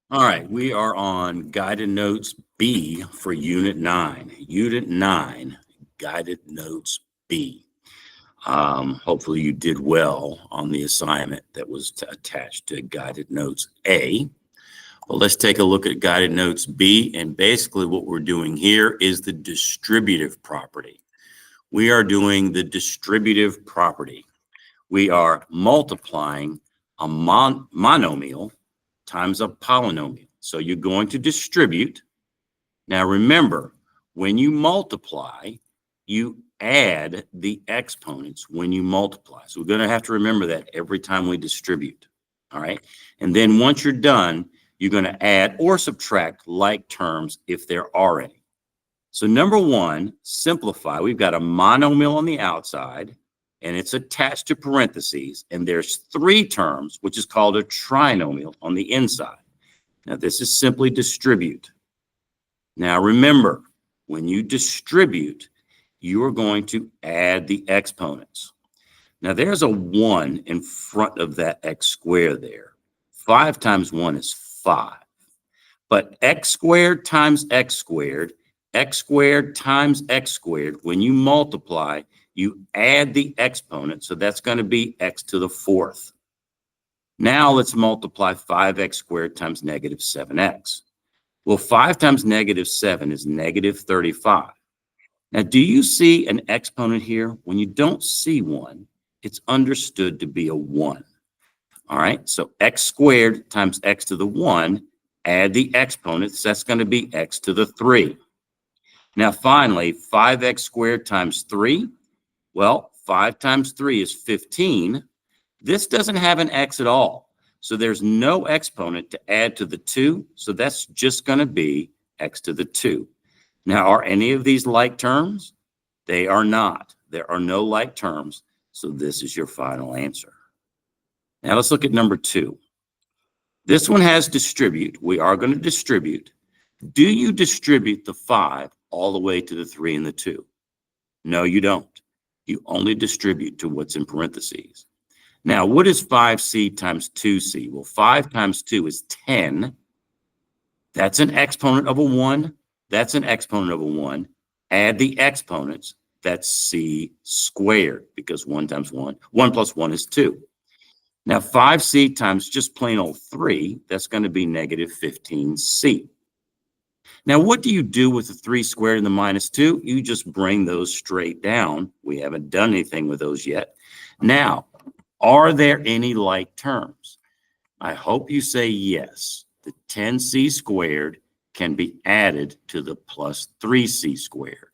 All right, we are on Guided Notes B for Unit 9. Unit 9, Guided Notes B. Hopefully you did well on the assignment that was attached to Guided Notes A. Well, let's take a look at Guided Notes B, and basically what we're doing here is the distributive property. We are doing the distributive property. We are multiplying a monomial times a polynomial. So you're going to distribute. Now remember, when you multiply, you add the exponents when you multiply. So we're going to have to remember that every time we distribute. All right. And then once you're done, you're going to add or subtract like terms if there are any. So number one, simplify. We've got a monomial on the outside, and it's attached to parentheses, and there's three terms, which is called a trinomial on the inside. Now, this is simply distribute. Now, remember, when you distribute, you are going to add the exponents. Now, there's a 1 in front of that x squared there. 5 times 1 is 5. But x squared times x squared times x squared, when you multiply, you add the exponent, so that's going to be x to the 4th. Now let's multiply 5x squared times negative 7x. Well, 5 times negative 7 is negative 35. Now, do you see an exponent here? When you don't see one, it's understood to be a 1. All right, so x squared times x to the 1, add the exponents, that's going to be x to the 3. Now, finally, 5x squared times 3. Well, 5 times 3 is 15. This doesn't have an x at all. So there's no exponent to add to the 2. So that's just going to be x to the 2. Now, are any of these like terms? They are not. There are no like terms. So this is your final answer. Now, let's look at number 2. This one has distribute. We are going to distribute. Do you distribute the 5 all the way to the 3 and the 2? No, you don't. You only distribute to what's in parentheses. Now, what is 5c times 2c? Well, 5 times 2 is 10. That's an exponent of a 1. That's an exponent of a 1. Add the exponents. That's c squared, because 1 times 1, 1 plus 1 is 2. Now, 5c times just plain old 3, that's going to be negative 15c. Now, what do you do with the 3 squared and the minus 2? You just bring those straight down. We haven't done anything with those yet. Now, are there any like terms? I hope you say yes. The 10c squared can be added to the plus 3c squared.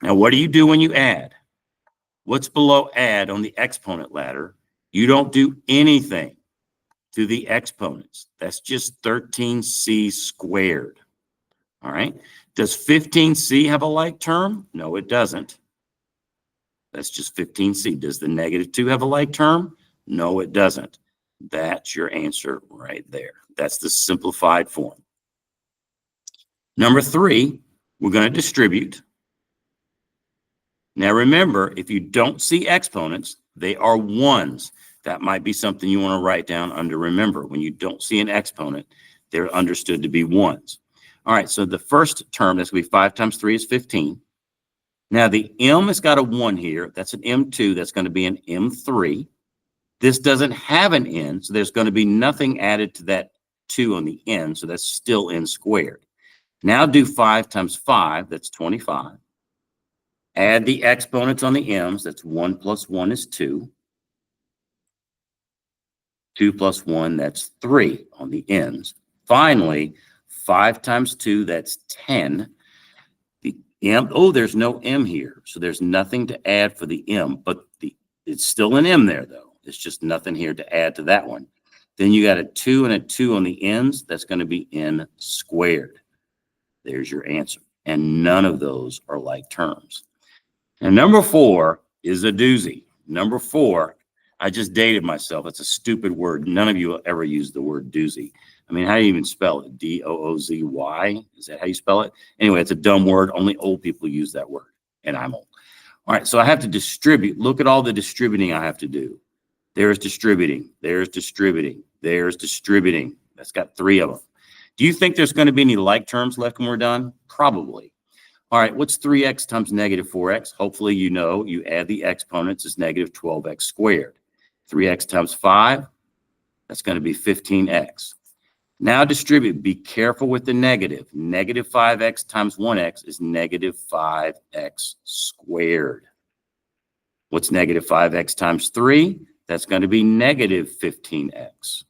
Now, what do you do when you add? What's below add on the exponent ladder? You don't do anything to the exponents. That's just 13c squared. All right. Does 15c have a like term? No, it doesn't. That's just 15c. Does the negative 2 have a like term? No, it doesn't. That's your answer right there. That's the simplified form. Number 3, we're going to distribute. Now remember, if you don't see exponents, they are 1s. That might be something you want to write down under remember. When you don't see an exponent, they're understood to be 1s. All right, so the first term, that's going to be 5 times 3 is 15. Now the m has got a 1 here. That's an m2. That's going to be an m3. This doesn't have an n, so there's going to be nothing added to that 2 on the end, so that's still n squared. Now do 5 times 5, that's 25. Add the exponents on the m's, that's 1 plus 1 is 2. 2 plus 1, that's 3 on the ends. Finally, 5 times 2, that's 10. The m, oh, there's no m here, so there's nothing to add for the m, but it's still an m there, though. It's just nothing here to add to that one. Then you got a 2 and a 2 on the ends. That's going to be n squared. There's your answer. And none of those are like terms. And number 4 is a doozy. Number 4, I just dated myself. It's a stupid word. None of you will ever use the word doozy. I mean, how do you even spell it? D-O-O-Z-Y? Is that how you spell it? Anyway, it's a dumb word. Only old people use that word. And I'm old. All right, so I have to distribute. Look at all the distributing I have to do. There's distributing. There's distributing. There's distributing. That's got 3 of them. Do you think there's going to be any like terms left when we're done? Probably. All right, what's 3x times negative 4x? Hopefully you know you add the exponents is negative 12x squared. 3x times 5, that's going to be 15x. Now distribute. Be careful with the negative. Negative 5x times 1x is negative 5x squared. What's negative 5x times 3? That's going to be negative 15x.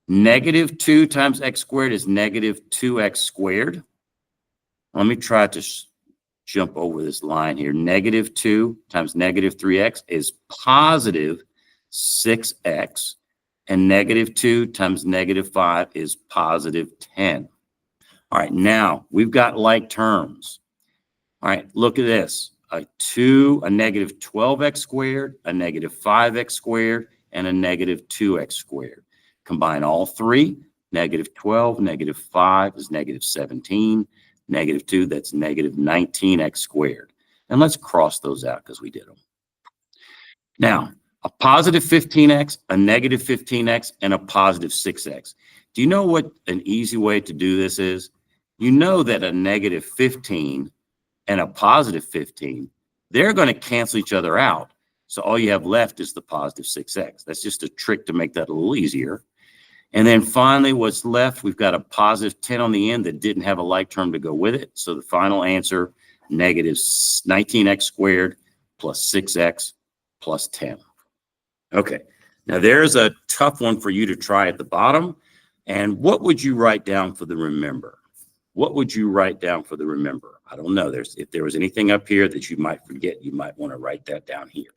Negative 2 times x squared is negative 2x squared. Let me try to jump over this line here. Negative 2 times negative 3x is positive 6x. And negative 2 times negative 5 is positive 10. All right, now we've got like terms. All right, look at this. A negative 12x squared, a negative 5x squared, and a negative 2x squared. Combine all three. Negative 12, negative 5 is negative 17. Negative 2, that's negative 19x squared. And let's cross those out because we did them. Now, a positive 15x, a negative 15x, and a positive 6x. Do you know what an easy way to do this is? You know that a negative 15 and a positive 15, they're going to cancel each other out. So all you have left is the positive 6x. That's just a trick to make that a little easier. And then finally, what's left, we've got a positive 10 on the end that didn't have a like term to go with it. So the final answer, negative 19x squared plus 6x plus 10. Okay, now there's a tough one for you to try at the bottom. And what would you write down for the remember? What would you write down for the remember? I don't know. If there was anything up here that you might forget, you might want to write that down here.